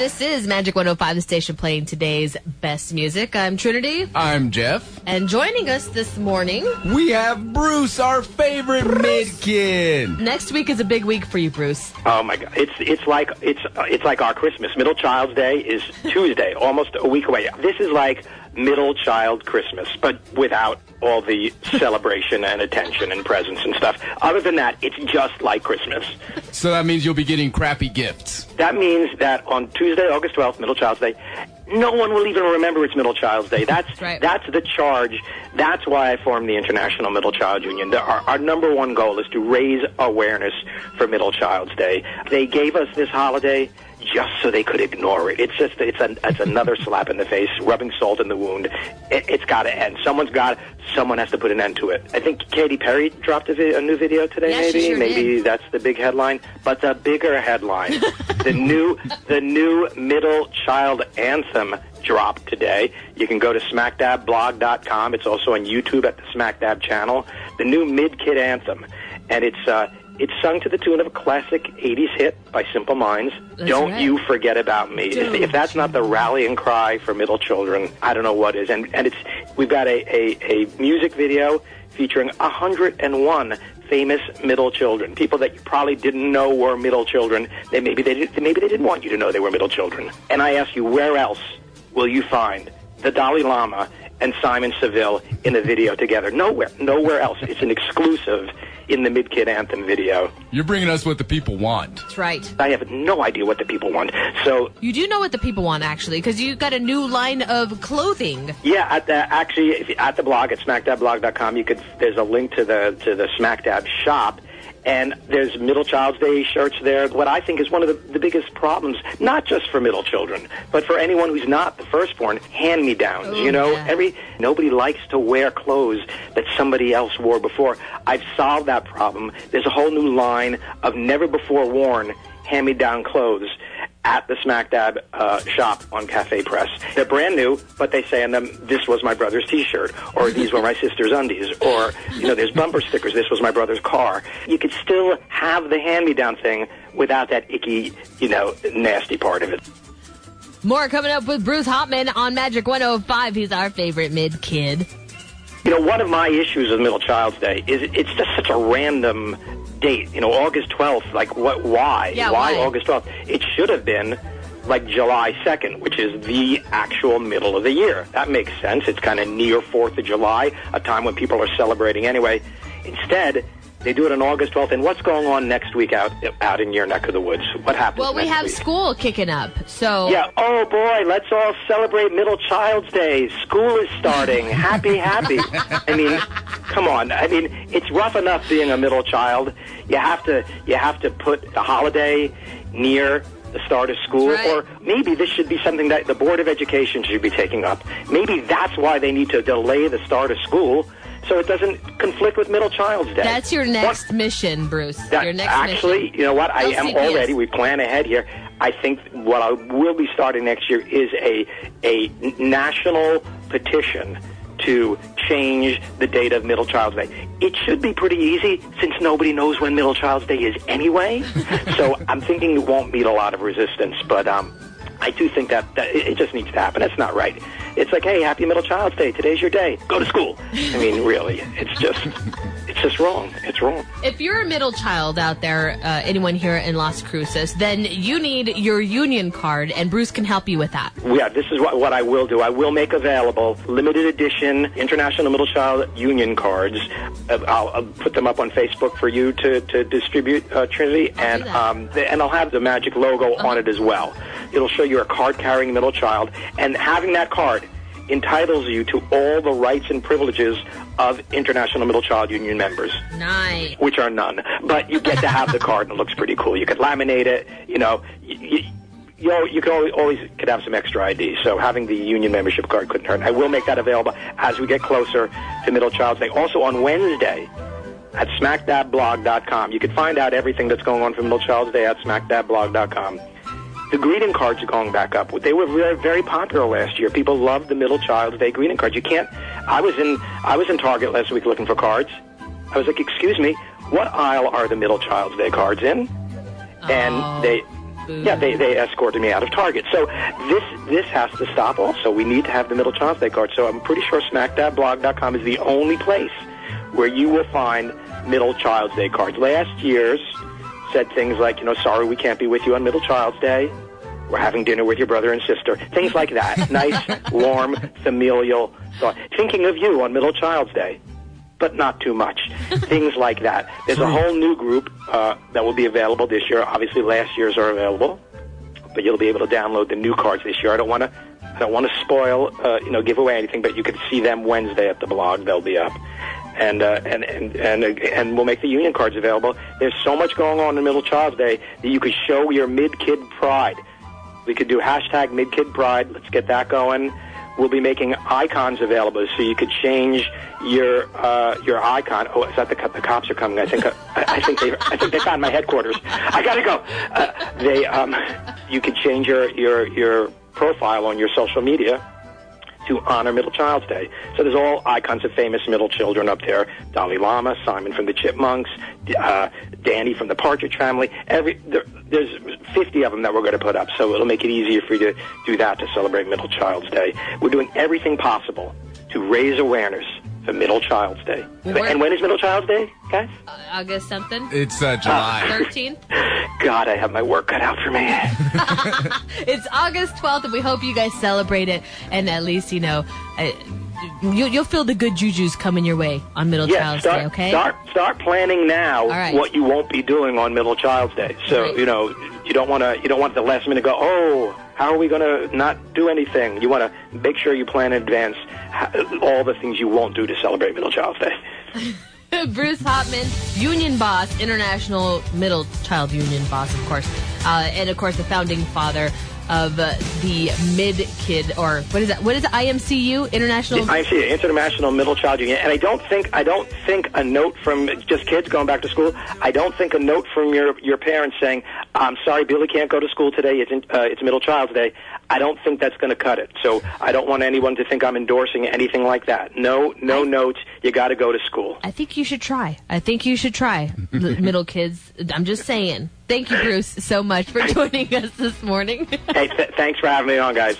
This is Magic 105, the station playing today's best music. I'm Trinity. I'm Jeff. And joining us this morning, we have Bruce, our favorite mid-kid. Next week is a big week for you, Bruce. Oh my God! It's like our Christmas. Middle Child's Day is Tuesday, almost a week away. This is like middle child Christmas, but without all the celebration and attention and presents and stuff. Other than that, it's just like Christmas. So that means you'll be getting crappy gifts. That means that on Tuesday, August 12th, Middle Child's Day, no one will even remember it's Middle Child's Day. That's right. That's the charge. That's why I formed the International Middle Child Union. Our number one goal is to raise awareness for Middle Child's Day. They gave us this holiday just so they could ignore it. It's another slap in the face, rubbing salt in the wound. It's got to end. Someone has to put an end to it. I think Katy Perry dropped a new video today. Yeah, she sure maybe did. That's the big headline. But the bigger headline, the new middle child anthem dropped today. You can go to smackdabblog.com. It's also on YouTube at the Smackdab channel. The new mid-kid anthem, and it's sung to the tune of a classic 80s hit by Simple Minds. That's Don't right. You Forget About Me. If that's not the rallying cry for middle children, I don't know what is. And we've got a music video featuring 101 famous middle children, people that you probably didn't know were middle children. Maybe they didn't want you to know they were middle children. And I ask you, where else will you find the Dalai Lama and Simon Seville in a video together? Nowhere else. It's an exclusive in the Mid-Kid Anthem video. You're bringing us what the people want. That's right. I have no idea what the people want. So You do know what the people want, actually, because you got a new line of clothing. yeah, at the blog at smackdabblog.com, there's a link to the SmackDab shop. And there's Middle Child's Day shirts there. What I think is one of the biggest problems, not just for middle children, but for anyone who's not the firstborn, hand-me-downs. Oh, you know, yeah. nobody likes to wear clothes that somebody else wore before. I've solved that problem. There's a whole new line of never-before-worn hand-me-down clothes at the SmackDab shop on Cafe Press. They're brand new, but they say on them, "This was my brother's T-shirt," or "These were my sister's undies," or, there's bumper stickers, "This was my brother's car." You could still have the hand-me-down thing without that icky, nasty part of it. More coming up with Bruce Hopman on Magic 105. He's our favorite mid-kid. One of my issues with Middle Child's Day is it's just such a random date. August 12th, like what? Why? Yeah, why why? August 12th? It should have been like July 2nd, which is the actual middle of the year. That makes sense. It's kind of near 4th of July, a time when people are celebrating anyway. Instead, they do it on August 12th. And what's going on next week out in your neck of the woods? What happens Well, we next have week? school kicking up, so... Yeah, oh boy, let's all celebrate Middle Child's Day. School is starting. Happy. I mean, come on. I mean, it's rough enough being a middle child. You have to put the holiday near the start of school. That's right. Or maybe this should be something that the Board of Education should be taking up. Maybe that's why they need to delay the start of school, so it doesn't conflict with Middle Child's Day. That's your next mission, Bruce. Your next actually, mission. you know what? I am LCPS. already. We plan ahead here. I think what I will be starting next year is a national petition to change the date of Middle Child's Day. It should be pretty easy since nobody knows when Middle Child's Day is anyway. So I'm thinking it won't meet a lot of resistance, but I do think that it just needs to happen. That's not right. It's like, hey, happy Middle Child's Day. Today's your day. Go to school. I mean, really, it's just wrong. It's wrong. If you're a middle child out there, anyone here in Las Cruces, then you need your union card, and Bruce can help you with that. Yeah, this is what I will do. I will make available limited edition International Middle Child Union cards. I'll put them up on Facebook for you to distribute, Trinity, and I'll have the Magic logo on it as well. It'll show you're a card-carrying middle child, and having that card entitles you to all the rights and privileges of International Middle Child Union members. Nice. Which are none. But you get to have the card, and it looks pretty cool. You could laminate it, you could always could have some extra ID, so having the union membership card couldn't hurt. I will make that available as we get closer to Middle Child's Day. Also on Wednesday at smackdabblog.com. You can find out everything that's going on for Middle Child's Day at smackdabblog.com. The greeting cards are going back up. They were very, very popular last year. People loved the Middle Child's Day greeting cards. You can't. I was in Target last week looking for cards. I was like, excuse me, what aisle are the Middle Child's Day cards in? And Yeah, they escorted me out of Target. So this has to stop also. We need to have the Middle Child's Day card. So I'm pretty sure smackdadblog.com is the only place where you will find Middle Child's Day cards. Last year's said things like, sorry we can't be with you on Middle Child's Day. We're having dinner with your brother and sister. Things like that. Nice, warm, familial thought. Thinking of you on Middle Child's Day, but not too much. Things like that. There's a whole new group that will be available this year. Obviously, last year's are available, but you'll be able to download the new cards this year. I don't want to spoil, give away anything, but you can see them Wednesday at the blog. They'll be up. And we'll make the union cards available. There's so much going on in Middle Child's Day that you could show your mid-kid pride. We could do hashtag mid-kid pride. Let's get that going. We'll be making icons available, so you could change your icon. Oh, is that the cops are coming? I think they found my headquarters. I gotta go. You could change your profile on your social media to honor Middle Child's Day. So there's all icons of famous middle children up there. Dalai Lama, Simon from the Chipmunks, Danny from the Partridge Family. There's 50 of them that we're going to put up, so it'll make it easier for you to do that to celebrate Middle Child's Day. We're doing everything possible to raise awareness for Middle Child's Day. And when is Middle Child's Day, guys? August something? It's July 13th. God, I have my work cut out for me. It's August 12th, and we hope you guys celebrate it. And at least, you'll feel the good jujus coming your way on Middle Child's Day, okay? Start planning now what you won't be doing on Middle Child's Day. So, you don't want at the last minute go, oh, how are we going to not do anything? You want to make sure you plan in advance all the things you won't do to celebrate Middle Child's Day. Bruce Hopman, union boss, International Middle Child Union boss, of course, and of course the founding father of the mid-kid, or what is that? What is it? IMCU, International Middle Child Union. And I don't think a note from just kids going back to school. I don't think a note from your parents saying, "I'm sorry, Billy can't go to school today. It's Middle Child's Day." I don't think that's going to cut it. So I don't want anyone to think I'm endorsing anything like that. No notes. You got to go to school. I think you should try. Middle kids. I'm just saying. Thank you, Bruce, so much for joining us this morning. Hey, thanks for having me on, guys.